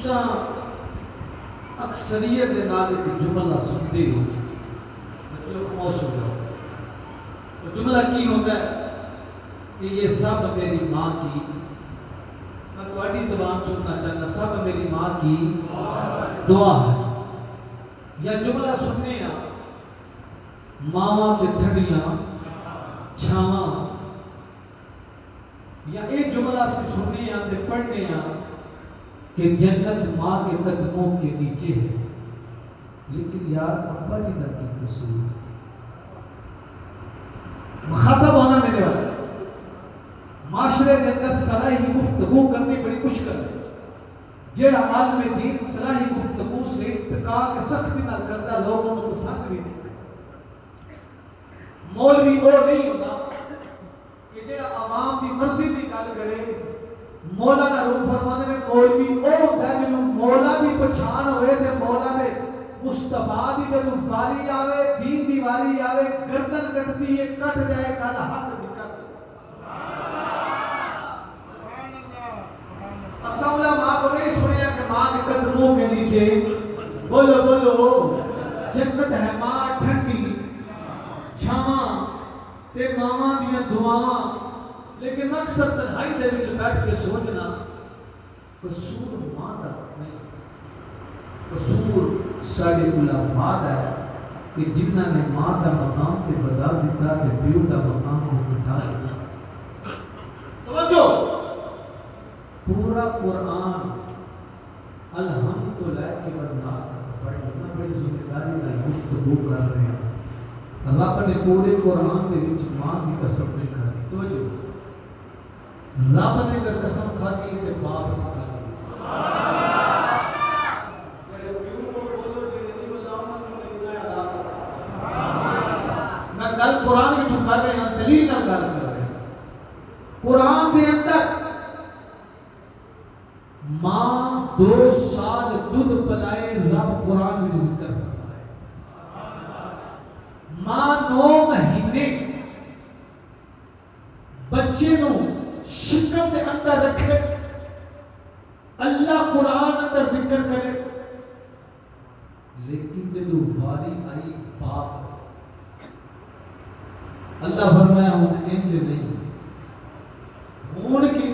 تسا اکثریت دے نال ایک جملہ سنتے ہو، مطلب خاموش ہو جاؤ. تو جملہ کی ہوتا ہے کہ یہ سب میری ماں کی، میں تھوڑی زبان سننا چاہتا، سب میری ماں کی دعا ہے. یا جملہ سننے ہیں ماواں تے ٹھڈیاں چھاواں، یا ایک جملہ سے سننے ہیں تے پڑھنے ہیں کہ جنت ماں کے قدموں کے نیچے ہے. لیکن یار ابا جی کا کی قصور؟ مخاطب ہونا میرے والے معاشرے کے اندر صلاحی گفتگو کرنی بڑی مشکل ہے. جیڑا عالم دین صلاحی گفتگو سے اتقا کے سختی نہ کرتا لوگوں کو پسند بھی نہیں. مولوی وہ نہیں ہوتا کہ جیڑا عوام دی مرضی دی گل کرے. مولانا روم فرماتے ہیں مولوی وہ ہوتا ہے جنہوں مولا دی پچھان ہوئے تے مولا دے مصطفیٰ دی جدوں والی آوے، دین دی والی آوے، گردن کٹتی ہے کٹ جائے کل حق دی کٹ. اسا علماء کو نہیں سنیا کہ ماں کے قدموں کے نیچے بولو بولو جنت ہے ماں ٹھنڈی چھاواں تے ماواں دیاں دعاواں. لیکن مقصد تنہائی دے وچ بیٹھ کے سوچنا قصور ماں دا نہیں، قصور ساڈے علماء دا ہے کہ جنہاں نے ماں دا مقام تے بدا دیتا تے پیو دا مقام کو مٹا دیتا. توجہ، پورا قرآن الحمد تو لے کے والناس تک پڑھنا بڑی ذمہ داری نال گفتگو کر رہے ہیں. رب نے پورے قرآن دے وچ ماں دی قسم نہیں کھائی. توجہ، رب نے اگر قسم کھاتی تے باپ نے کھاتی. میں گل قرآن میں کر رہے ہیں، دلیل نال گل کر رہے ہیں. قرآن دے اندر ماں 2 سال دودھ پلائے رب قرآن میں ذکر فرمایا. ماں 9 مہینے بچے نو شکم دے اندر رکھے اللہ قرآن اندر ذکر کرے. لیکن جدو واری آئی باپ اللہ فرمایا ہوں انج نہیں ہون کی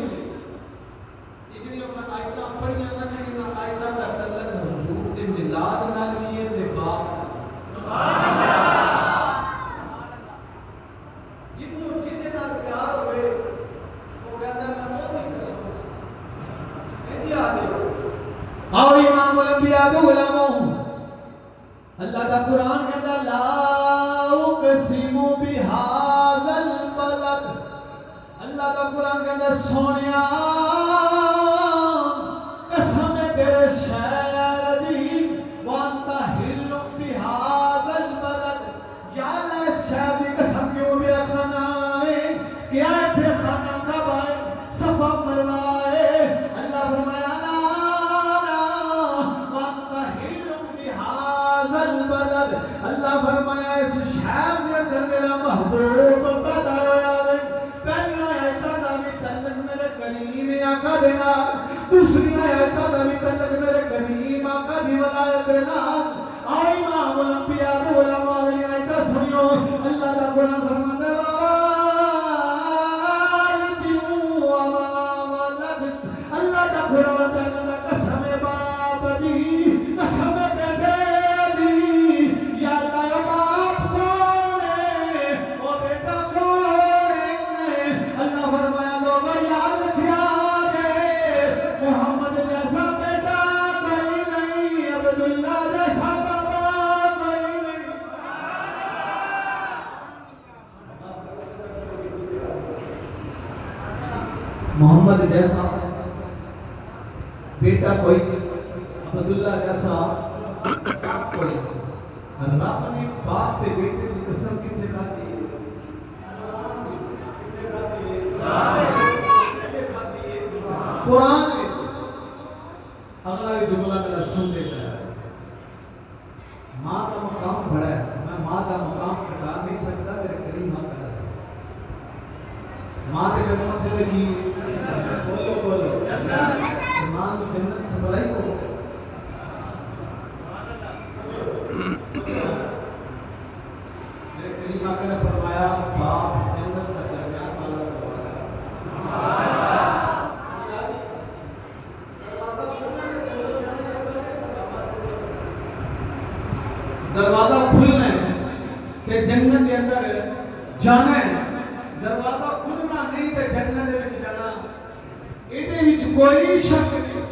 اجڑی اپنا آیتاں پڑھیاں نہ کہ نہ آیتاں دا تعلق حضور دے میلاد نال بھی ہے تے باپ سبحان اللہ. جنوں جتے نال پیار ہوئے وہ کہتا ہے میں موت قسم اے یاد ہے اور امام الانبیاء دے علماء اللہ دا قرآن کہتا لا اقسم بہذا البلد. اللہ دا قرآن کہتا سونیا قسم تیرے شہر دی وانت حل بہذا البلد. یا اللہ اس شہر دی قسم کیوں بھی اکھنا ہے کہ آئے تھے خانہ کعبہ صفا مروائے. اللہ فرمایا اللہ فرمایا اس شہر دے اندر میرا محبوب پیدا ہویا ہے. پہلی آیتاں دا بھی تعلق میرے کریم آقا دے نال، دوسری آیتاں دا بھی تعلق میرے کریم آقا دی ولایت دے نال. آؤ امام الانبیاء دے علماء والی آیتاں سنیو. اللہ دا قرآن فرماتا ہے اللہ دا قرآن کہتا قسم باپ دی قسم محمد جیسا بیٹا کوئی نہیں، عبداللہ جیسا کوئی نہیں. رب نے باپ تے بیٹے کی قسم کتنے کھاتی ہے؟ قرآن میں اگلا بھی جملہ میرا سن لیتا ہے. ماں کا مقام بڑا ہے، میں ماں کا مقام گھٹا نہیں سکتا، میرے کریم ماں کا رسل. ماں کے جنم تھے کی بولو بولو ماں کو جنت سے بلائی کو دروازہ کھلنا ہے کہ جنت کے اندر جانا ہے، دروازہ کھلنا نہیں تے جنت دے وچ جانا ایدے وچ کوئی شک نہیں۔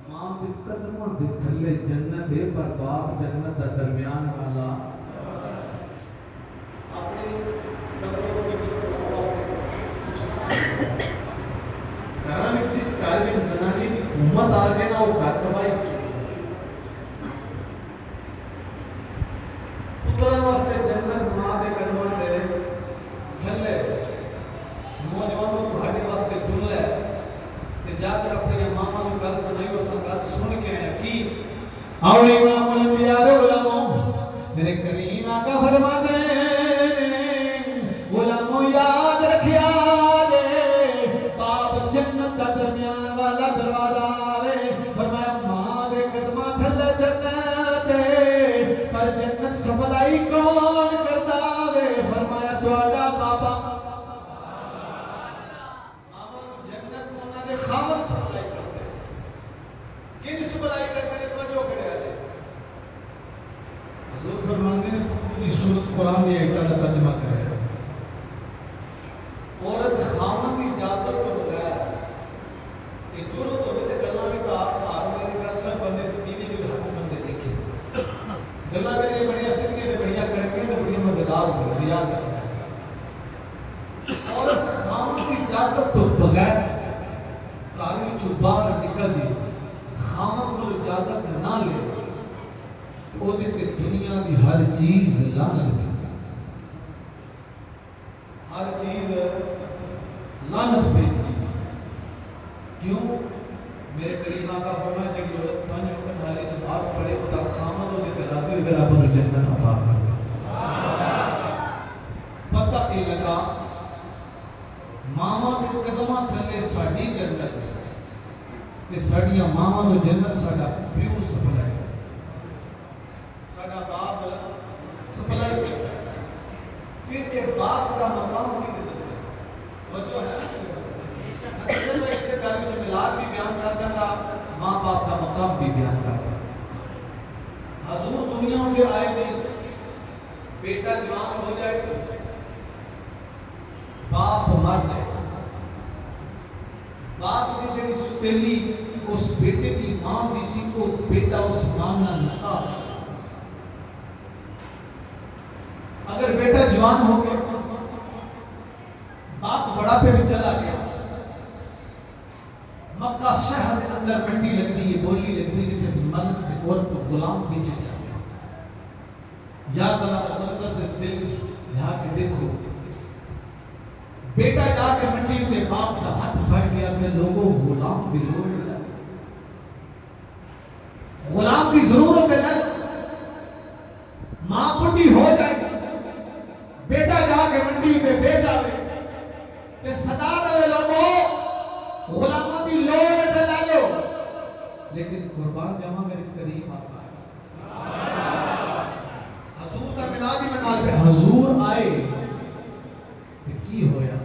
ماں دے قدماں دے تھلے جنت ہے پر باپ جنت دا درمیان والا اپنی قبروں کی گھراں وچ جس گھر وچ زنانی دی حکومت آ جائے نا وہ گھر تباہی ہو جائے۔ پتراں واسطے جنت ماں دے قدماں دے تھلے، نوجوانوں تہاڈے واسطے جملہ ہے تے جا کے اپنی ماما نوں گل سنائی وہ گل سن کے آیا کی آؤ امام الانبیاء دے غلاموں میرے کریم آقا فرماتے ہیں غلاموں یاد رکھیا جے باپ جنت دا درمیان والا دروازہ آوے، فرمایا ماں دے قدماں تھلے جنت ہے پر جنت سپلائی کون کرتا وے، فرمایا تہاڈا بابا خامد سپلائی کرتے ہیں۔ کن سپلائی کرتے ہیں توجہ کرے آجے حضور فرماندے ہیں پوری سورت قرآن دی ایٹا دا ترجمہ کرے عورت خامد کی اجازت تو بغیر کہ ضرورت ہوگی تے گلاں بھی کار میں نے اکثر بندے سے ٹی وی کے ہاتھ بندے دیکھے گلاں میری بڑی سیدھی تے بڑی کڑکیاں تے بڑی مزیدار ہوئی ریاض عورت خامد کی اجازت تو بغیر کاری چو باہر نکل جائے خامد کو اجازت نہ لے تو دیتے دنیا دی ہر چیز لعنت بھی ہر چیز لعنت بھیج دی کیوں میرے قریب آقا فرمایا جب عورت پانچ وقت حالی نماز پڑھے خدا خامد ہو دیتے راضی برابر جنت عطا کر دے پتہ یہ لگا ماما کے قدمہ تھلے ساڑھی جنت ہے کہ ساڑھیاں ماما نو جنت ساڑھا پیو سپلائی ساڑھا باپ سپلائی کرتا ہے پھر یہ باپ کا مقام کی وجہ سے توجہ ہے اگر میں اس سے گھر میں ملاد بھی بیان کرتا تھا ماں باپ کا مقام بھی بیان کرتا تھا حضور دنیا میں آئے گئی بیٹا جوان ہو جائے باپ مر جائے باپ کی جڑی ستیلی اس بیٹے دی ماں دی سی کو بیٹا اس ماں نہ لگا اگر بیٹا جوان ہو گیا باپ بڑا پہ بھی چلا گیا مکہ شہر کے اندر منڈی لگتی ہے بولی لگتی ہے جتے مرد اور تو غلام بیچے جاتے یا ذرا منظر دل یہاں کے دیکھو بیٹا جا کے منڈی تے باپ دا ہاتھ بڑھ گیا کہ لوگوں غلام دی لوڑ ہے غلام کی ضرورت ہے ماں بڈھی ہو جائے بیٹا جا کے منڈی تے بیچ آوے تے صدا دے لوگوں غلاموں دی لوڑ ہے لے لو لیکن قربان جاواں میرے کریم آقا حضور دا میلاد منال پہ حضور آئے کی ہویا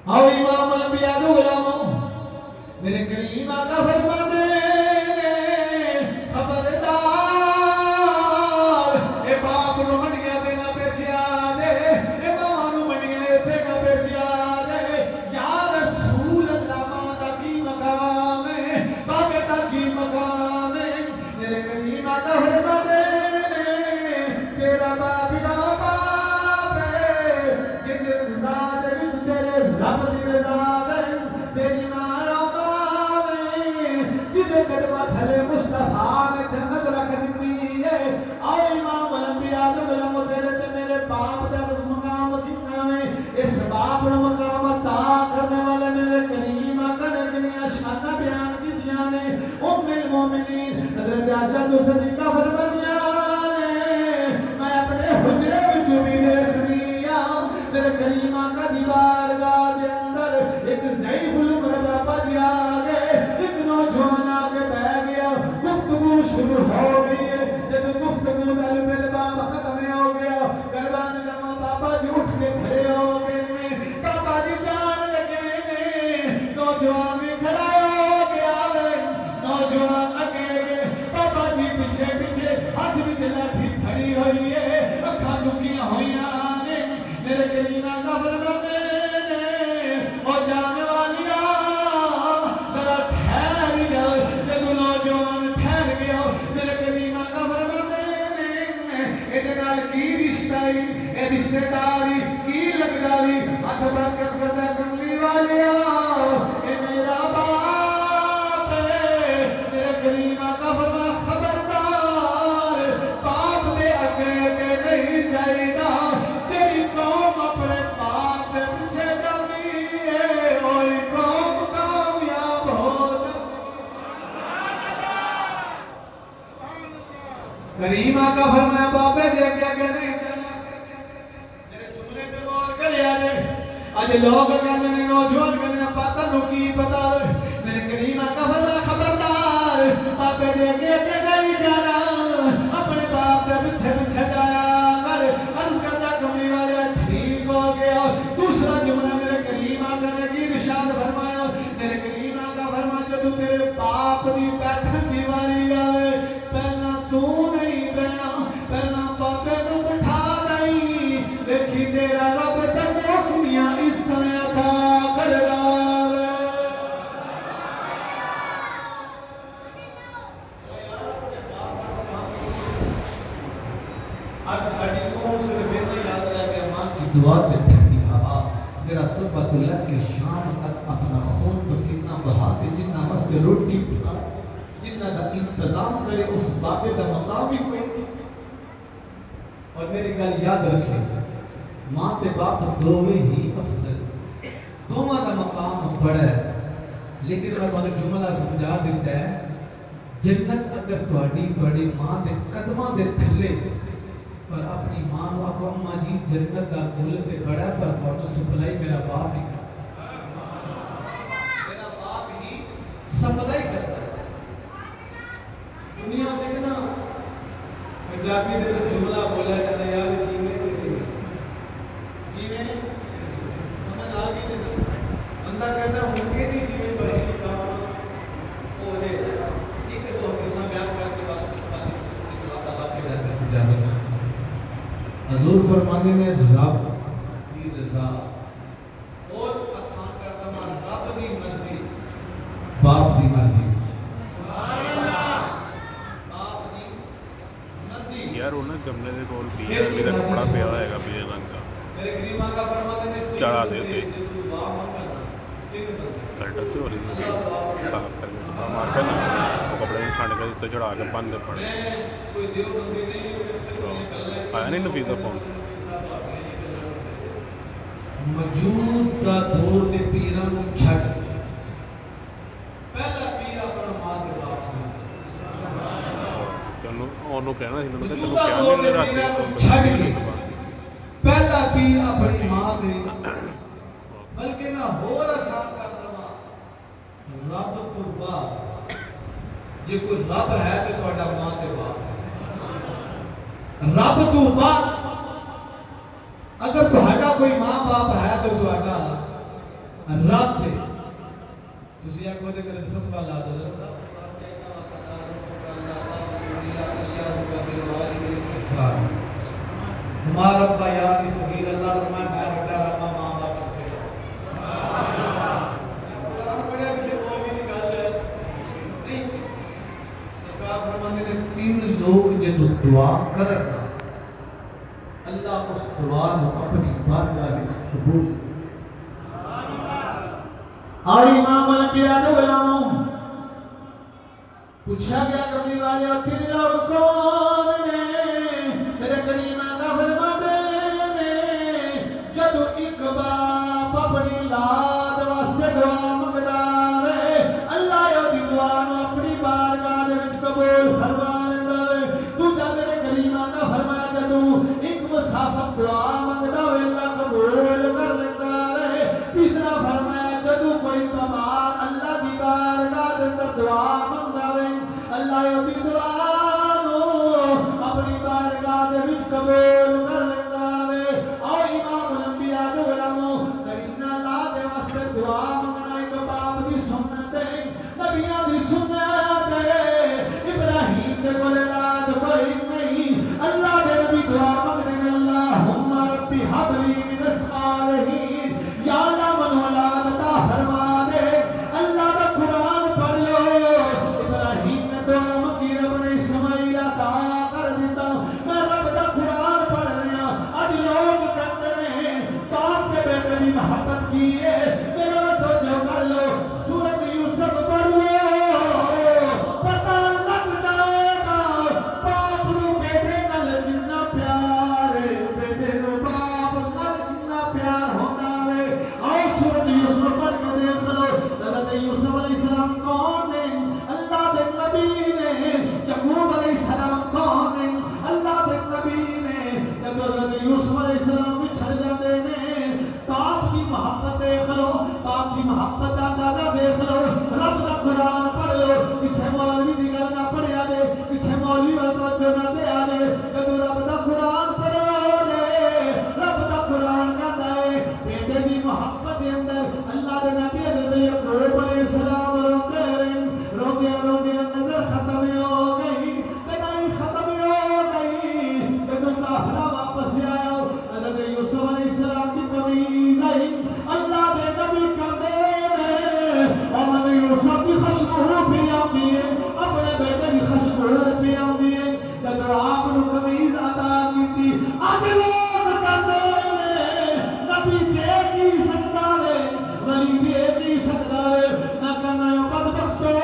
آؤ امام الانبیاء دے غلاموں میرے کریم آقا فرماتے ہیں خبردار اے باپ نو منڈیاں دینا بیچیا دے اے ماں نو منڈیاں دینا بیچیا دے یا رسول اللہ ماں دا کی مقام ہے بابے دا کی مقام ہے میرے کریم آقا فرماتے ہیں تیرا باپ یا رب دی رضا ہے تیری ماں ماں جدے قدمہ تھلے مصطفیٰ نے جنت رکھ دیتی ہے آؤ امام الانبیاء دے غلاموں تیرے تے میرے باپ دا مقام کتنا ہے اس باپ نے مقام عطا کرنے والے میرے کریم آقا نے دنیا شانہ بیان کی دیا نے ام المومنین حضرت عائشہ تو صدیقہ فرمایا نے میں اپنے حجرے وچ بھی دیکھنی ہوں میرے کریم آقا دیوار ایک ضعیف العمر بابا جی آگے ایک نوجوان آگے بہ گیا گفتگو شروع ہو گئی ہے جب گفتگو دل میرے بابا ختم ہو گیا قربان جاواں بابا جی اٹھ کے کھڑے ہو گئے بابا جی جان لگے نوجوان بھی کھڑا ہو گیا نوجوان اگے گئے بابا جی پیچھے پیچھے رشتے داری کی لگداری ہاتھ بن کر کرتا کملی والیا اے میرا باپ میرے کریم آقا فرما خبردار باپ دے اگے کے نہیں جائے گا جی قوم اپنے باپ دے پیچھے جاتی ہے وہی قوم کامیاب ہو جاتی کریم آقا فرمایا بابے دے اگے کے نہیں جانا میرے جملے پہ غور کرے آج لوگ کہتے ہیں نوجوان کہتے ہیں پتہ نو کی پتا میرے کریم آقا فرمایا خبردار بابے دے اگے کے نہیں جانا اپنے باپ دے پیچھے پیچھے جایا کر عرض کرتا کملی والے ٹھیک ہو گیا دوسرا جملہ میرے کریم آقا نے کی ارشاد فرمایا میرے کریم آقا فرمایا جدوں تیرے باپ دی بیٹھن دی واری آوے پہلا تو نہیں بہنا پہلا بابے نو بٹھا دئی دیکھی تیرا رب تینوں دنیا اس طرح عطا کر ڈالے آج ساڑی قوم سے بیٹے یاد رہ گیا ماں کی دعا تے ٹھنڈی ہوا میرا صحبت اللہ کے شام تک اپنا خون پسینہ بہا دے جنہ واسطے روٹی پکا جنہ دا انتظام کرے اس بابے دا مقام ہی کوئی اور میری گل یاد رکھے ماں تے باپ دووے ہی افضل دوواں دا مقام بڑا ہے لیکن میں تمہیں جملہ سمجھا دیتا ہے جنت اگر تواڈی ماں دے قدماں دے تھلے پر اپنی ماں نو آکھو اماں جی جنت دا مول تے بڑا ہے پر تھانوں سپلائی میرا باپ ہی میرا باپ ہی سپلائی کرتا ہے دنیا میں نا پنجابی دے جو جملہ بولا جاتا ہے یار جیویں سمجھ آ گئی نا بندہ کہتا ہوں کہ نہیں جیویں بڑی کام وہ ہے ایک تو قصہ بیان کر کے بس اس بعد اللہ کے در میں اجازت ہے حضور فرمانے نے رب دی رضا اور آسان کرتا ہوں رب دی مرضی باپ دی مرضی یار وہ نا گملے دے کول پیے میرا کپڑا پیا ہوئے گا پیلے رنگ کا چڑھا دے تے کلٹا سے ہو رہی ہے صاف کر کے مار کے نا وہ کپڑے چھانڈ کے اتنے چڑھا کے بند پڑے آیا نہیں نفیس کا فون موجود دا دور دے پیراں نوں چھڈ پہلا پیر اپنا ماں دے باپ ਉਹਨੂੰ ਕਹਿਣਾ ਸੀ ਮੈਨੂੰ ਕਿ ਤੈਨੂੰ ਕਿਹਾ ਨਹੀਂ ਰਾਤੀ پہلا پیر اپنی ماں دے بلکہ میں ہور آسان کرتا ہوں رب تو بعد جے کوئی رب ہے تو تہاڈا ماں تے باپ رب تو بعد اگر تہاڈا کوئی ماں باپ ہے تو تہاڈا رب ہے تسی ایک وقت میرے فتوا لا دو صاحب ہمارا ربا یادی صغیر اللہ میں بڑا ربا ماں باپ چھوٹے بڑے کسی اور بھی نکال ہے نہیں سرکار فرماتے ہیں تین لوگ جدو دعا کرنا اللہ اس دعا نو اپنی بارگاہ وچ قبول آئی امام الانبیاء دے غلاموں پوچھا گیا کبھی والے تین لوگ کون نے میرے کریم آقا فرماتے ہیں جدو ایک باپ اپنی اولاد واسطے دعا منگدا ہے اللہ دی دعا نو اپنی بارگاہ دے وچ قبول فرما لیندا ہے دوجا میرے کریم آقا فرمایا جدو ایک مسافر دعا منگدا ہے اللہ قبول کر لیندا ہے تیسرا فرمایا جدو کوئی بیمار اللہ دی بارگاہ دے اندر دعا منگدا ہے اللہ دی دعا نو اپنی بارگاہ دے وچ قبول کر لیندا ہے او امام الانبیاء دے غلاموں کرینا لا دے واسطے دعا منگنا ایک باپ دی سنت ہے نبیاں دی سنت ہے ابراہیم دے کول اولاد کوئی نہیں اللہ دے نبی دعا منگدے نے اللہم ربی حب لی من الصالحین یا اللہ من اولاد عطا فرما دے اللہ دا قرآن پڑھ لو ابراہیم نے دعا منگی رب نے کسے مولوی دی گل نہ پڑھیا دے کسے مولوی ول توجہ نہ دیا دے جدو رب دا قرآن پڑھو دے رب دا قرآن کہندا ہے بیٹے دی محبت دے اندر اللہ دے نبی حضرت یعقوب علیہ السلام روندے روندیاں روندیاں نظر ختم ہو گئی بدائی ختم ہو گئی جدو کافرہ واپس آیا حضرت یوسف علیہ السلام کی قمیض آئی اللہ دے نبی کہندے اور یوسف کی خوشبو پہ آندی ہے اپنے بیٹے کی خوشبو پہ آندی ہے جب آپ نے قمیض عطا کی تھی آج لوگ کہندے نبی دے کی سکتا ہے ولی دے کی سکتا ہے نہ کہنا ہے بدبختو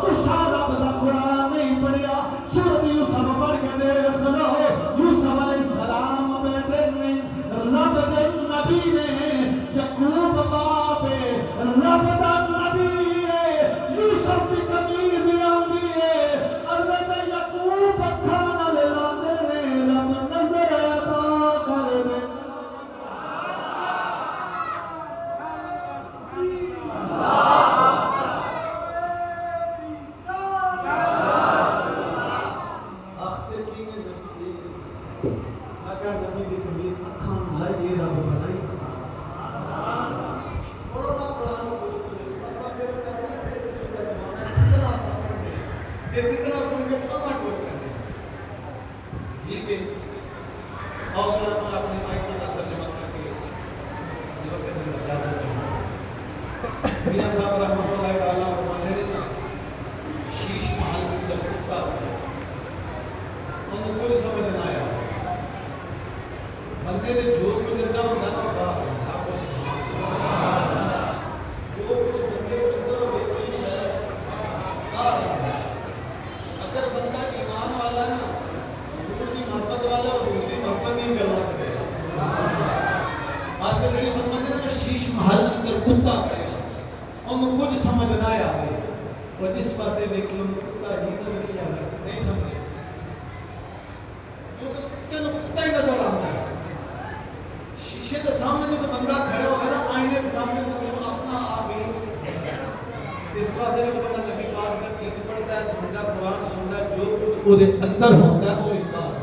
تو سارا بدا قرآن نہیں پڑھیا سورت یوسف پڑھ کے دیکھ لو یوسف علیہ السلام بیٹے نے رب دے نبی نے یعقوب باپ رب دا نبی ہے یوسف کی قمیض آندی ہے حضرت یعقوب اکھاں نال لاندے نے رب نظر عطا کر دے آخر کی نے اگر نبی دی قمیض اکھاں لائے رب بنائی یہ فتنہ سن کے پاگا ٹوٹ کرتے ہیں ٹھیک ہے اور اپنا اپنی آیتوں کا ترجمہ کر کے وقت کے اندر جانا چاہیے میاں صاحب رحمۃ اللہ تعالیٰ فرماتے ہیں نا شیش محل کے اندر کتا انہوں کوئی سمجھ نہ آیا بندے نے جو کچھ اندر ہوتا نا باہر آپ کو جو کچھ بندے کے اندر ہوتے ہیں اگر بندہ ایمان والا نا حضور کی محبت والا اور حضور کی محبت ہی گلا کرے گا آج کل بڑی فرماتے ہیں نا شیش محل اندر کتا کرے گا انہوں کچھ سمجھ نہ آیا اور جس پاسے دیکھی انہوں کتا ہی نظر نہیں سمجھے چلو کتا ہی نظر آتا ہے شیشے کے سامنے جو بندہ کھڑا ہوگا نا آئینے کے سامنے تو اپنا آپ ہی اس واسطے جو بندہ نبی پاک کا دین پڑھتا ہے سنتا قرآن سنتا جو کچھ وہ دے اندر ہوتا ہے وہ ایمان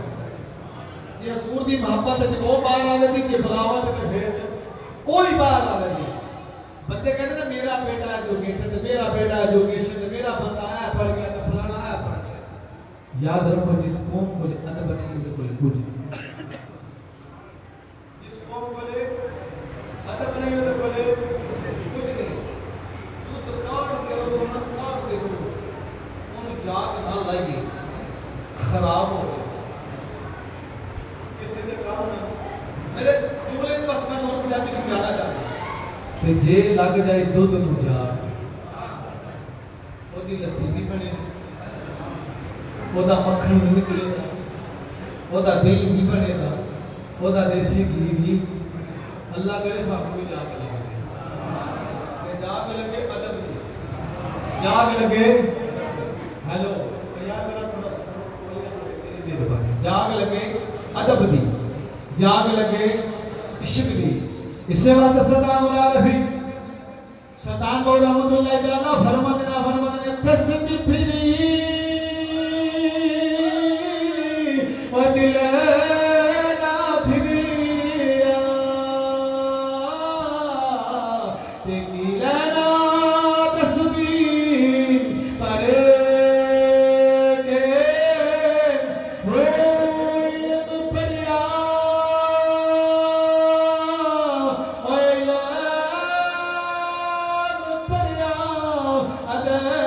یہ حضور دی محبت ہے وہ باہر آوے دی کہ بغاوت کے پھر وہی باہر آوے دی بندے کہتے ہیں نا میرا بیٹا ہے جو گیٹر میرا بیٹا ہے جو گیشن میرا بندہ ہے پڑھ گیا تو فلانا ہے پڑھ گیا یاد رکھو جس قوم کو ادب نہیں ہوتے کوئی کچھ جس قوم کو ادب نہیں ہوتے کوئی کچھ نہیں تو کاٹ دے رو نہ کاٹ دے رو ان جاگ نہ لائیے خراب ہو گئے کسی نے کہا میرے جملے بس میں اور پنجابی سمجھانا چاہتا ہوں کہ جے لگ جائے دودھ نو جاگ وہ دی لسی نہیں بنے وہ دا مکھن نہیں نکلے گا وہ دا دہی نہیں بنے گا وہ دا دیسی گھی نہیں اللہ کرے سب کو جاگ لگے جاگ لگے ادب نہیں جاگ لگے ہیلو یاد کرا تھوڑا جاگ لگے ادب دی جاگ لگے عشق دی اس سے واسطے سلطان العارفین سلطان بہو رحمت اللہ تعالیٰ فرماتے ہیں پس کی پھری و دل نہ پھریا دیکھی لینا تصویر پڑے کے علم پڑیا علم پڑیا ادب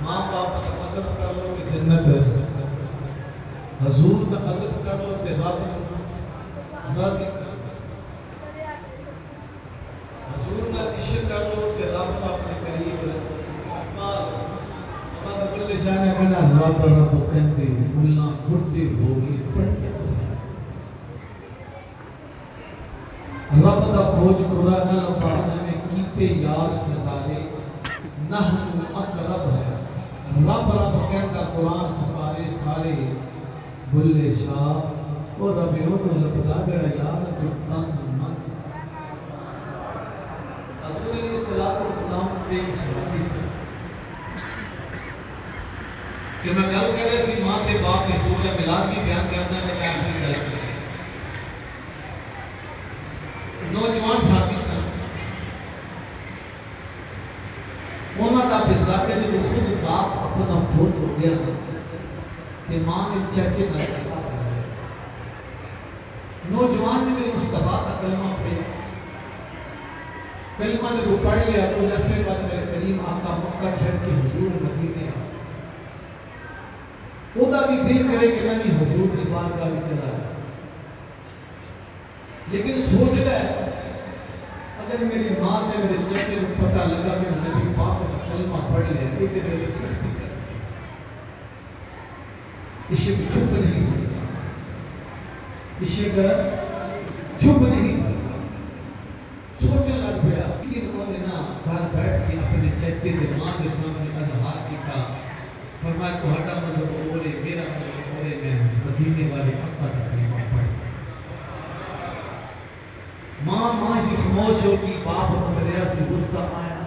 ماں باپ کا ادب کر لو تے جنت ہے، حضور کا ادب کر لو تے رب راضی کر لو، حضور کا عشق کر لو تے رب کو اپنے قریب ماں بابا بلے شاہ نے کہنا رب رب کہندے ملا بڈھے ہو گئے پنڈت رب دا کھوج خورا نہ لبا میں کیتے یار نظارے نحن اقرب ہے رب رب کہتا قرآن سپارے سارے بلے شاہ اور ربیوں نے لبدا گیا یار تو تن من حضور علیہ السلام پہ شہادی سے کہ میں گل کر رہے سی ماں تے باپ کے حضور کا ملاد بھی بیان کرتا ہے کہ آخری گل کر نوجوان ساتھی سن انہوں کا بزاق ہے جو خود باپ اپنا فوت ہو گیا کہ ماں نے چرچے نہ کرتا نوجوان نے میرے مصطفیٰ کا کلمہ نے وہ پڑھ لیا تو جیسے بعد میرے کریم آقا مکہ چھڑ کے حضور مدینے آ وہ دا بھی دل کرے کہ میں بھی حضور کی بارگاہ میں چلا گیا لیکن سوچ رہا ہے اگر میری ماں نے میرے چچے کو پتہ لگا کہ نبی پاک کا کلمہ پڑھ لیا تو میرے سختی کر عشق چھپ نہیں سکتا عشق چھپ نہیں سکتا سوچنے لگ گیا کہ انہوں نے نا گھر بیٹھ کے اپنے چچے کے ماں کے سامنے اظہار کیا فرمایا تہاڈا مذہب اورے میرا مذہب اورے میں مدینے والے آقا کا کلمہ پڑھ ماں سے خاموش ہو کی باپ دریا سے غصہ آیا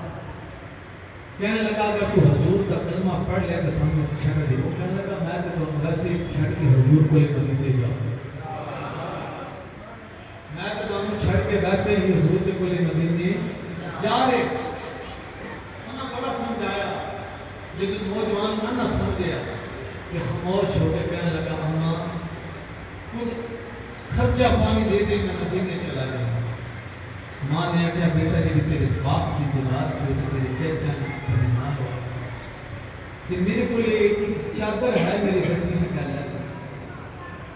کہنے لگا اگر تو حضور کا کلمہ پڑھ لیا تو سامنے چھڑ دے وہ کہنے لگا میں تو ویسے چھڑ کے حضور کو لے مدینے جاؤں میں تو چھڑ کے ویسے ہی حضور کو لے مدینے جا رہے انہوں بڑا سمجھایا لیکن نوجوان نہ سمجھیا کہ خاموش ہو کے کہنے لگا اماں خرچہ پانی دے دے میں مدینے چلا گیا ماں نے کہا بیٹا یہ تیرے باپ کی جنات سے تیرے چچا نے پریمان ہوا کہ میرے کو ایک چادر ہے میری گھٹی میں کہنا ہے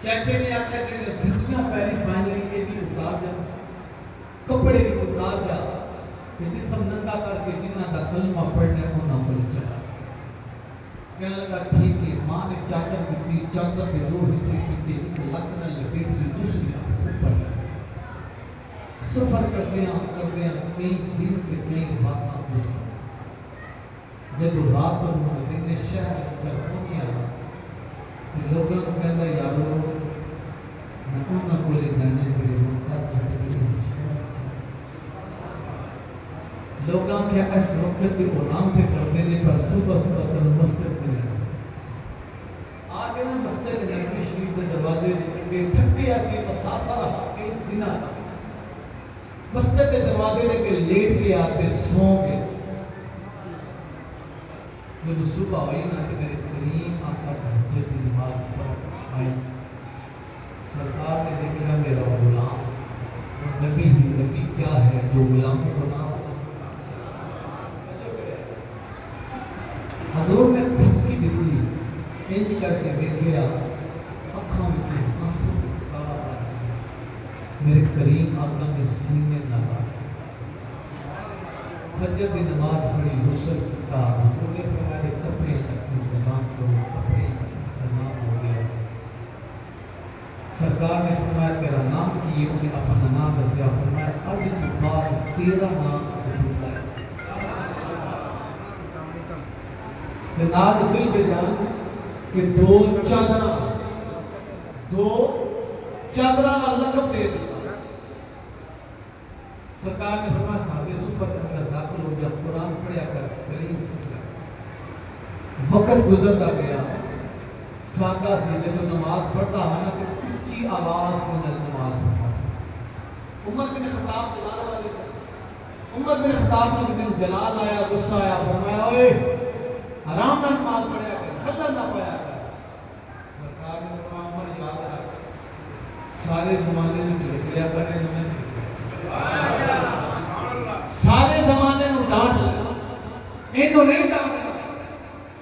چچے نے آکھا کہ دھتیاں پیری پہنے کے بھی اتار جا کپڑے بھی اتار جا کہ جسم ننگا کر کے جنہ دا کلمہ پڑھنے کو نہ بول چلا کہنے لگا ٹھیک ہے ماں نے چادر دیتی چادر میں دو حصے کی لکنا لپیٹ لی دوسری اوپر سفر کرتے ہیں کئی دن کے کئی باتاں گزرا جب رات انہوں نے شہر اندر پہنچیا کہ لوگوں کو کہتا یارو میں انہوں کو لے جانے کے لیے کب چھٹ گئی اس شہر لوگوں کیا اس وقت کے غلام پہ کرتے ہیں پر صبح تن مسجد میں آگے نا مسجد نبی شریف کے دروازے کے تھکے ایسی مسافہ رہا کئی دن آتا مسجد کے دروازے دے کے لیٹ کے آتے سو گئے جب صبح ہوئی نا کہ میرے کریم آقا تہجد کی نماز پڑھ آئی سرکار نے دیکھا میرا غلام وہ نبی ہی نبی کیا ہے جو غلاموں کو نام حضور نے دھمکی دیتی انج کر کے دیکھیا اکھاں میں آنسو میرے کریم آقا میں سینے لگا فجر کی نماز پڑھی غسل کیا حضور نے فرمایا کپڑے انتظام کرو کپڑے انتظام ہو گیا سرکار نے فرمایا تیرا نام کیے انہیں اپنا نام دسیا فرمایا اج تو بعد تیرا نام عبداللہ ہے ناد فل پہ جان کہ دو چادرہ کا لقب دے دیا سرکار نے فرمایا صحابی صفت اندر داخل ہو جب قرآن پڑھیا کر کریم سمجھا وقت گزرتا گیا سادہ سے جب نماز پڑھتا ہانا کہ اچھی آواز میں نماز پڑھتا عمر بن خطاب جلال والے سے عمر بن خطاب نے جلال آیا غصہ آیا فرمایا اوئے حرام نہ نماز پڑھیا کر خلل نہ پڑھیا کر سرکار نے فرمایا عمر یاد رکھ سارے زمانے میں چڑھ گیا کرنے نہ چڑھ سارے زمانے میں ڈانٹ لیا انہوں نہیں ڈانٹ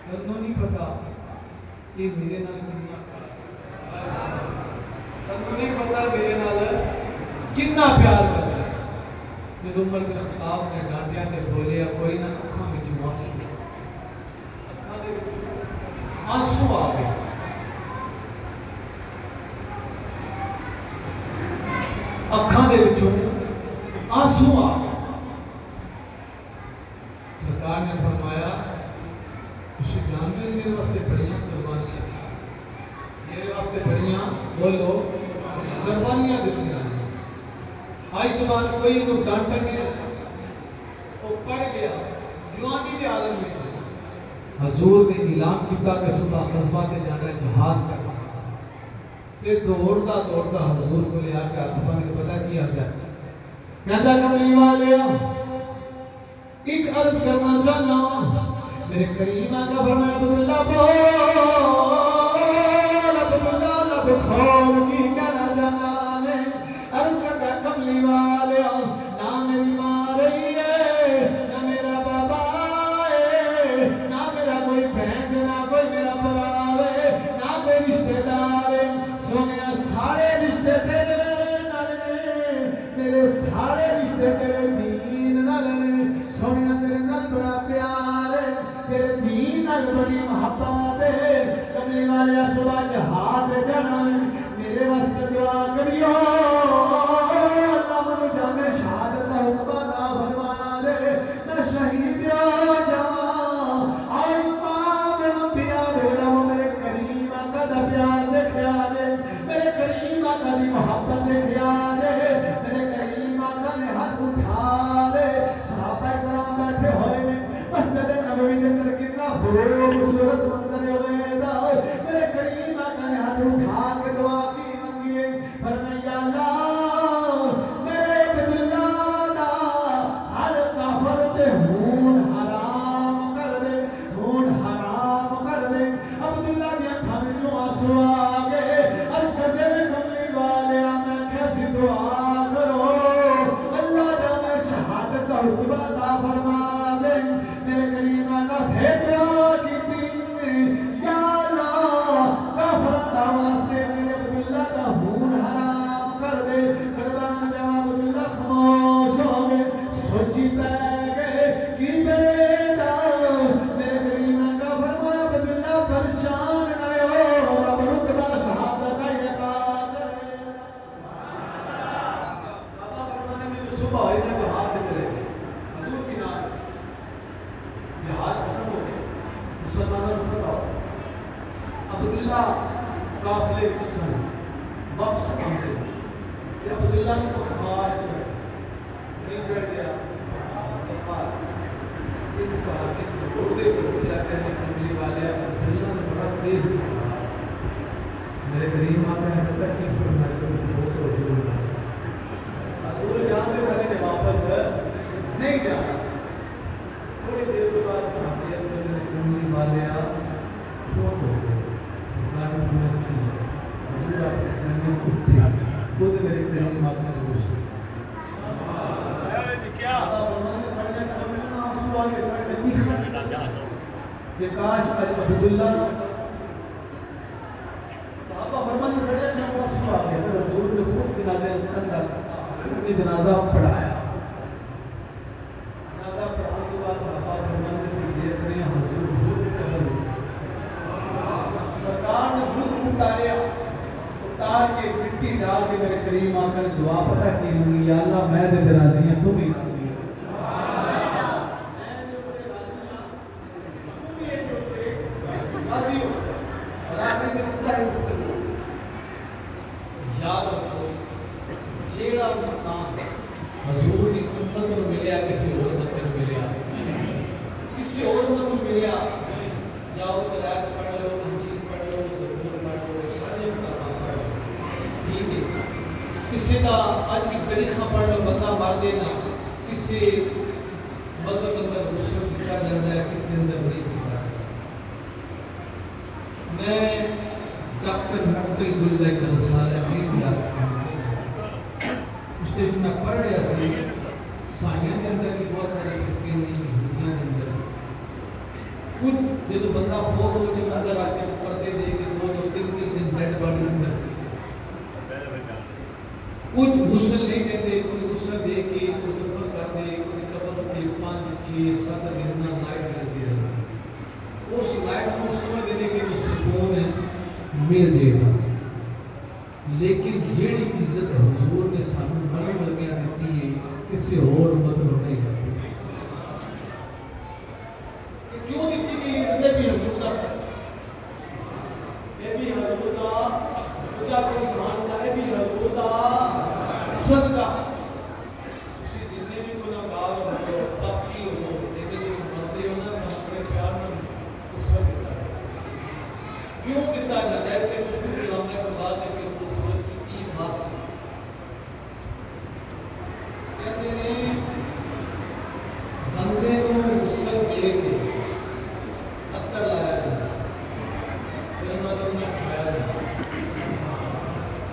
تنوں نہیں پتا کہ میرے نال کتنا پیار، تنوں نہیں پتا میرے نال کتنا پیار کرتا ہے۔ جب عمر بن خطاب نے ڈانٹیا تے بولیا کوئی نہ، اکھاں وچوں آنسو آ گئے، اکھاں دے وچوں آنسو آ گئے۔ سرکار نے فرمایا تسی جانتے میرے واسطے بڑیاں قربانیاں، میرے واسطے بڑیاں بولو قربانیاں دتیاں۔ آج تو بعد کوئی انہوں ڈانٹا نہیں، وہ پڑھ گیا جوانی کے عالم میں۔ حضور نے اعلان کیتا کہ صبح قصبہ تے جانا جہاد کرنا، تے دوڑدا حضور کو لے آ کے ہاتھ بن کے پتہ کی آتا ہے، کہندا کملی والے ایک عرض کرنا چاہنا ہوں، میرے کریم آقا فرمایا عبداللہ بول، عبداللہ لب کھول کی کہنا چاہنا ہے۔ عرض کرتا کملی والے نہ میری ماں رہی ہے، نہ میرا بابا ہے، نہ میرا کوئی بہن، نہ کوئی میرا برا ہے، نہ کوئی رشتہ دار ہے، سونے سارے رشتے تیرے نال نے، میرے سارے رشتے تیرے دین نال نے، سونے تیرے نال بڑا پیار ہے، تیرے دین نال بڑی محبت ہے۔ کملی والے صبح جہاد جانا میرے واسطے دعا کریو، اللہ من جامع شہادت حکمہ نہ فرما دے، میں شہید ہو جاواں، اور امام انبیاء دے رب میرے کریم آقا دا پیار دیکھیا دے، میرے کریم آقا دی محبت دیکھیا دے، میرے کریم آقا نے ہاتھ اٹھا دے۔ صحابہ کرام بیٹھے ہوئے نے مسجد نبوی دے اندر کتنا خوبصورت منظر ہوئے دا، میرے کریم آقا نے ہاتھ اٹھا کے دعا کی منگی، فرمایا اللہ میرے عبداللہ دا ہر کافر تے خون حرام کر دے، خون حرام کر دے۔ عبداللہ دی اکھاں وچوں آنسو آ گئے، عرض کر دے کملی والے میں کیسی دعا کرو، اللہ جانے شہادت کا رتبہ عطا فرما دے۔ میرے کریم آقا پھر دعا کیتی، یا اللہ کافراں دا واسطے میرے عبداللہ دا خون حرام کر دے۔ قربان جاواں عبداللہ خاموش ہو گئے، سوچی پہ گئے کی بنے دا، میرے کریم آقا فرمایا عبداللہ پریشان نہ ہو، رب رتبہ شہادت عطا کرے۔ بابا فرمانے میں جو صبح ہوئی تھا جہاد کرے، حضور کی نام جہاد ختم ہو گئے، مسلمانوں کو پتا ہو عبداللہ قافلے سن واپس آتے ہیں، عبداللہ نے بخار نہیں چڑھ گیا، بخار ایک صحابی کو روڈے پر اٹھا کہنے کملی والے عبداللہ نے بڑا تیز بخار، میرے کریم آقا نے پتہ کی فرمایا کہ فوت ہو گئے، حضور جانتے سارے نے واپس نہیں جانا۔ تھوڑی دیر کے بعد صحابی نے کملی والے فوت ہو گئے، حضور اپنے زمین اٹھے، خود میرے کریم آقا نے گوشت کہ کاش آج عبداللہ صحابہ فرمانے سڑے کہ ہم آنسو آ گئے، پھر حضور نے خود جنازہ پڑھایا، جنازہ پڑھانے کے بعد صحابہ فرمانے سے دیکھ رہے ہیں حضور کی قبر سرکار نے خود اتار کے مٹی ڈال کے میرے کریم آقا نے دعا پتہ کی منگی، یا اللہ میں دے راضی ہیں تم ہی راضی ہو، یاد رکھو جیڑا مقام حضور کی امت کو ملیا کسی اور امت کو ملیا، کسی اور امت کو ملیا، جاؤ قرآن پڑھ لو، انجیل پڑھ لو، زبور پڑھ لو، سارے کتاباں پڑھ لو، ٹھیک ہے، کسی کا آج کی تاریخاں پڑھ لو بندہ مار دینا، کسی مطلب اندر غسل کر لینا ہے، کسی اندر نہیں کر میں ڈاکٹر نقل گلہ کا رسالہ بھی یاد کرتا اس نے جو میں پڑھ رہا سی سائنس کے اندر بھی بہت ساری فکریں نہیں دنیا کے اندر کچھ جب بندہ فوت ہو جائے اندر آ کے پردے دے کے دو تین دن ڈیڈ باڈی اندر کچھ غسل نہیں دیتے، کوئی غسل دے کے کوئی دفن کر دے، کوئی قبر کے 5 6 7 مہینہ لائٹ رہتی ہے، اس لائٹ کو سمجھ دے کہ وہ سکون ہے مل جائے گا، لیکن جیڑی عزت حضور نے سانو مرم لگیا دیتی ہے کسی اور مطلب نہیں کرتی۔ کیوں دیتی گئی عزت بھی حضور کا ساتھ یہ بھی حضور کا اچھا کوئی مانتا ہے بھی حضور کا صدقہ، اسی جتنے بھی گناہگار ہو پاپی ہو لیکن جو مرتے ہو نا اپنے پیار میں اس وقت دیتا ہے۔ کیوں دیتا جاتا ہے کہ اس کو بلانے کے بعد ایک خوبصورت کی تین حاصل کہتے ہیں بندے کو غسل دے کے اتر لایا جاتا پھر نظر میں کھایا جاتا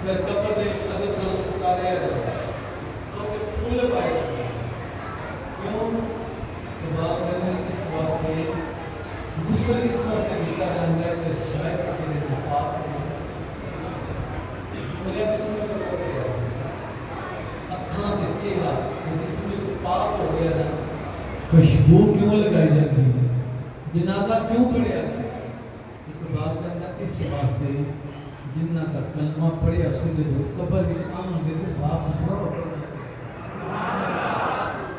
پھر قبر دے اگر خلق اتاریا جاتا تو پھر پھول پائے جاتا کیوں کہ بات ہے اس واسطے غسل اس واسطے ملا جاتا ہے کہ شاید اپنے پاک کو مجھے جسم میں پڑھ گیا اکھاں کے چہرہ جسم میں پاک ہو گیا نا خوشبو کیوں لگائی جاتی ہے، جنازہ کیوں پڑھیا ایک بات کرنا اس واسطے جنہ کا کلمہ پڑھیا سو جب قبر وچ آن دے تے صاف ستھرا ہو کے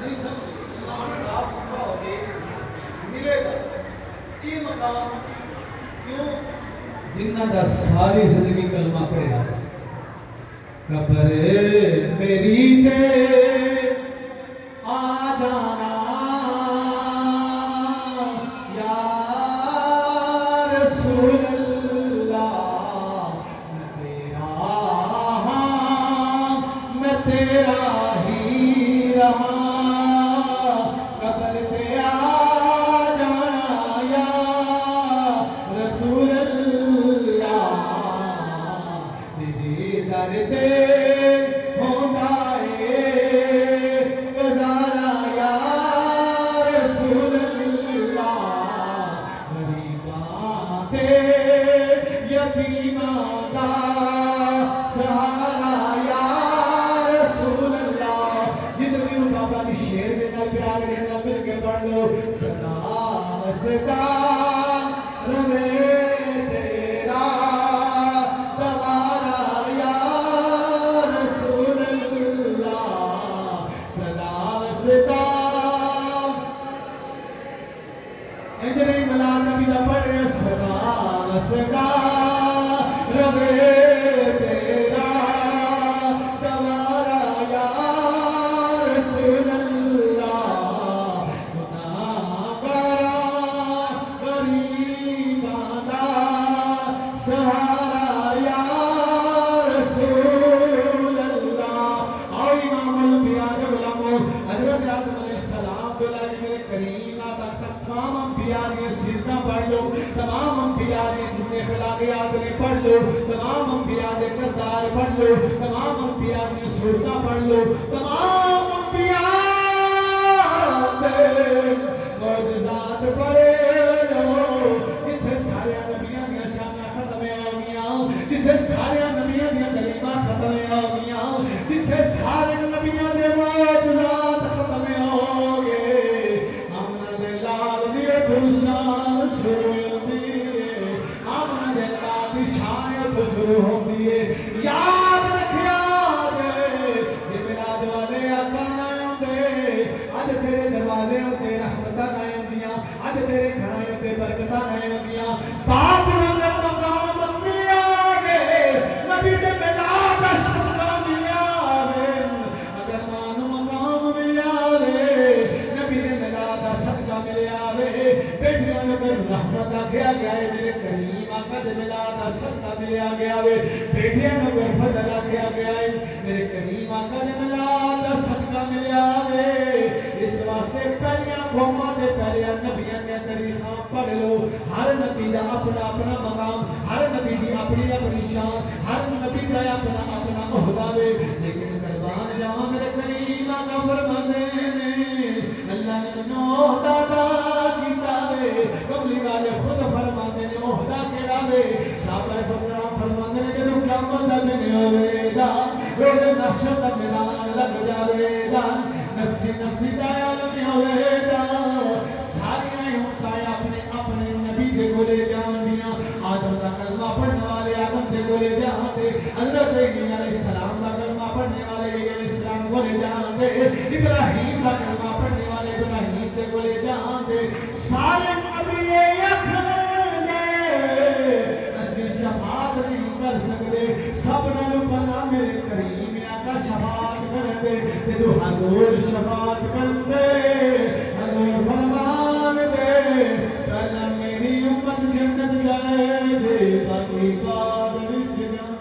نہیں سمجھ اللہ صاف ستھرا ہو کے ملے گا یہ مقام کیوں جنہ کا ساری زندگی کلمہ پڑھیا قبر میری تے آ جانا یا رسول اللہ میں تیرا ہی رہا قبر تے آ جانا یا رسول اللہ تیرے در تے تمام انبیاء نے جتنے اخلاقیات نے پڑھ لو، تمام انبیاء نے کردار پڑھ لو، تمام انبیاء نے صورتیں پڑھ لو، تمام انبیاء نے معجزات پڑھے لو، جتنے سارے نبیوں دیا شاناں ختم ہو گیا، جتنے سارے نبیوں دیا کلمات ختم ہو گیا، جتنے سارے نبیوں دے معجزات ختم ہو گئے، آمنہ دے لال دیے ترشان شروع شروع ہوتی ہے یاد رکھیا دے یہ میلاد والے آقا نہ ہوندے اج تیرے دروازے ہوتے رحمتاں نہ ہوندیاں اج تیرے گھراں ہوتے برکتاں نہ ہوندیاں باپ نگر مقام ملیا گے نبی دے میلاد دا صدقہ ملیا گے اگر مان مقام ملیا گے نبی دے میلاد دا صدقہ ملیا گے بیٹھیاں نگر رحمت آگیا گیا ہے میرے کریم آقا دے میلاد دا صدقہ ملیا گیا ہے بیٹھیاں نگر فضل آگیا گیا ہے میرے کریم آقا دے میلاد دا صدقہ ملیا ہے اس واسطے پہلیاں قوماں دے پہلیاں نبیاں دے تاریخاں پڑھ لو ہر نبی دا اپنا اپنا مقام ہر نبی دی اپنی اپنی شان ہر نبی دا اپنا اپنا عہدہ ہے لیکن قربان جاواں میرے کریم آقا فرماندے نے اللہ نے منو عہدہ عطا کیتا ہے کملی حشر دا میدان لگ جاوے گا نفسی نفسی دا عالم ہوئے گا ساری امتیں اپنے اپنے نبی دے کولے جان دیاں آدم دا کلمہ پڑھنے والے آدم دے کولے جان دے حضرت عیسیٰ علیہ السلام دا کلمہ پڑھنے والے عیسیٰ علیہ السلام کولے جان دے ابراہیم دا کلمہ پڑھنے والے ابراہیم دے کولے جان دے سارے نبی اکھن دے اسی شفاعت نہیں کر سکتے سب نال پناہ میرے کریم آقا شفاعت کر دے تے تو حضور شفاعت کر دے حضور فرمان دے پہلا میری امت جنت جائے دے باقی بعد وچ جان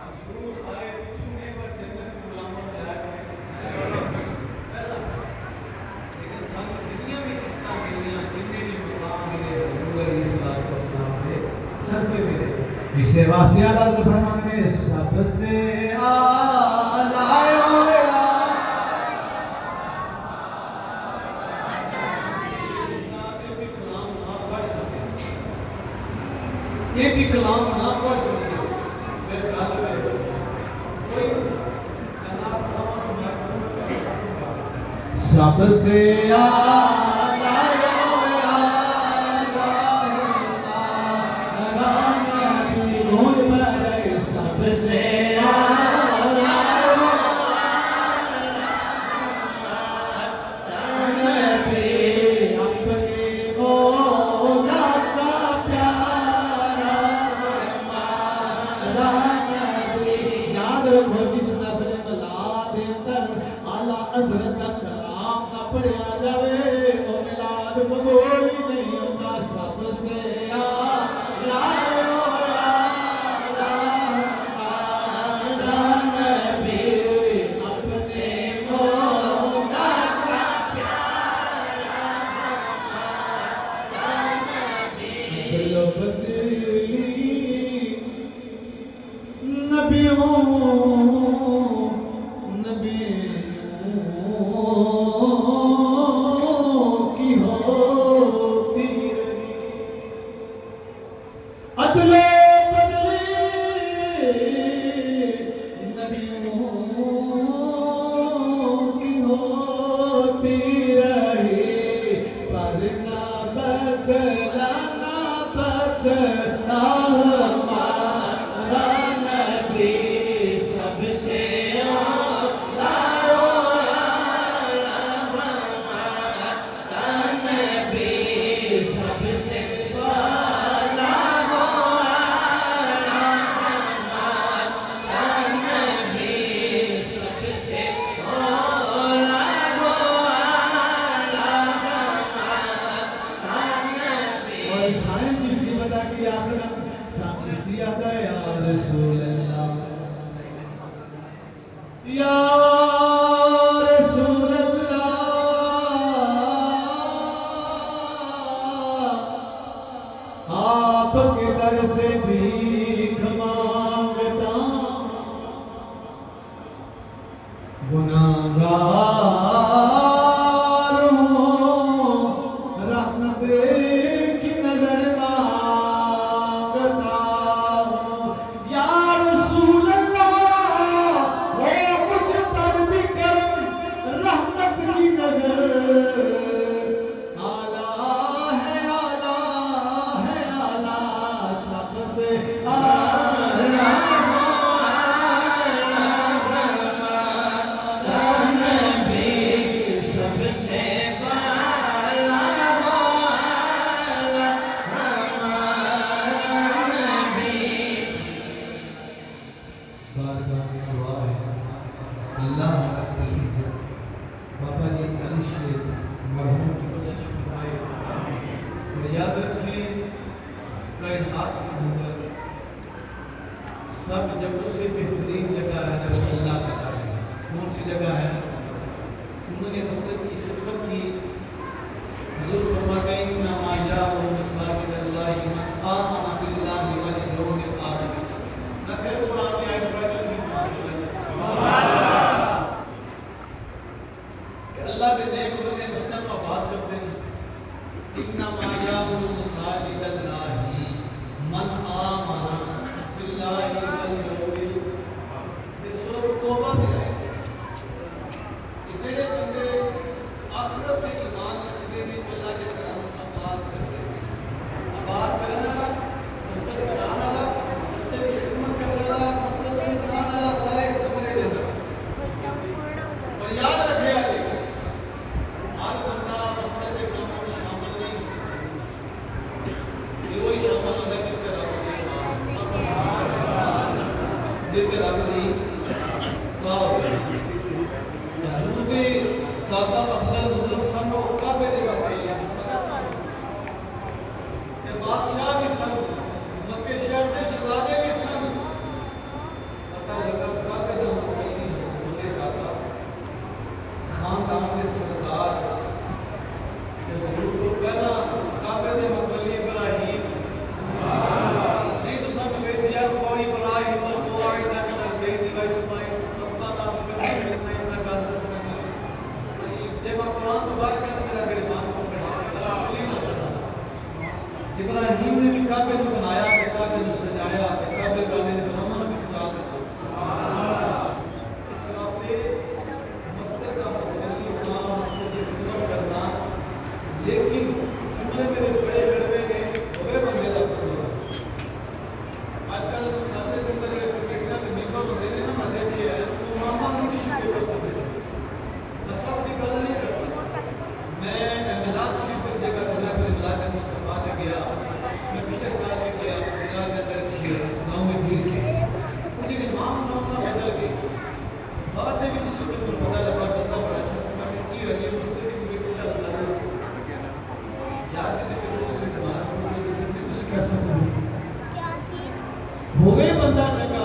حضور آئے پچھونے پر جنت کی علامت لگائے لیکن سب جتنیاں بھی قسطاں ملیاں جتنے بھی مقام ملے حضور علیہ السلام نے سب پہ ملے اسے واسطے اللہ فرمانے میں سب سے اعلی ہویا یہ بھی کلام نہ پڑھ سکتے میرے خیال میں کوئی سب سے حضرت کا کلام نہ پڑھیا جاوے تو میلاد قبول ہی نہیں ہوتا سب سے من آمن بالله پہلا کعبے دے مقبلی ابراہیم نہیں تو سب میں سے یار کوئی ابراہیم اور دعا ہے نہ گئی دی وائس مائی ربنا تقبل منا انك انت السميع جب قرآن تو بات کرتا میرا گریبان کو ابراہیم نے بھی کعبے کو بنایا کہ کعبے کو سجایا کہ کعبے والے نے بنانا بھی سجا دیا اس واسطے مسجد کا مقبلی ہونا مسجد کی خدمت کرنا لیکن جملے میرے بڑے بڑے نے ہوئے بندے کا آج کل سادے کے اندر یہ کرکٹنا کے ممبر ہوتے ہیں نا میں دیکھے ہے تو ماما ان کی شکل کر سکتے میں سب کی گل نہیں کرتا میں احمداد شریف کی جگہ دنیا پر ملاد مصطفیٰ نے گیا میں پچھلے سال میں گیا ملاد کے اندر کھیر گاؤں میں دیر کے مجھے امام صاحب کا بدل گئے بعد میں بھی جس سے مجھے پتہ لگا بندہ بڑا اچھا سے میں کی ہوئی ہے مسجد کی بھی کتا لگا یاد ہے کہ جو اسے تمہارا کوئی عزت نہیں کچھ کر سکتا ہوئے بندہ چکا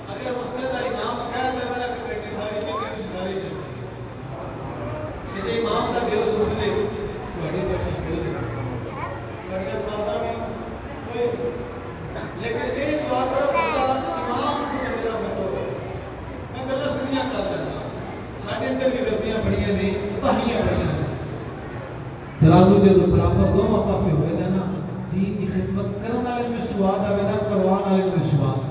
اگر مسجد کا امام کہہ دے والا کہ بیٹی ساری چکے ساری چکے کہ امام کا دل دکھ دے بڑی کوشش کرے بڑی باتاں بھی لیکن یہ دعا کرو بندہ امام کو میرا بچو میں گلا سنیاں کر لینا ساڈے اندر بھی غلطیاں بڑیاں نہیں کوتاہیاں بڑیاں ہیں ترازو جو برابر دونوں پاسے ہوئے نا دین کی خدمت کرنے والے میں سواد آوے نا کروان والے میں سواد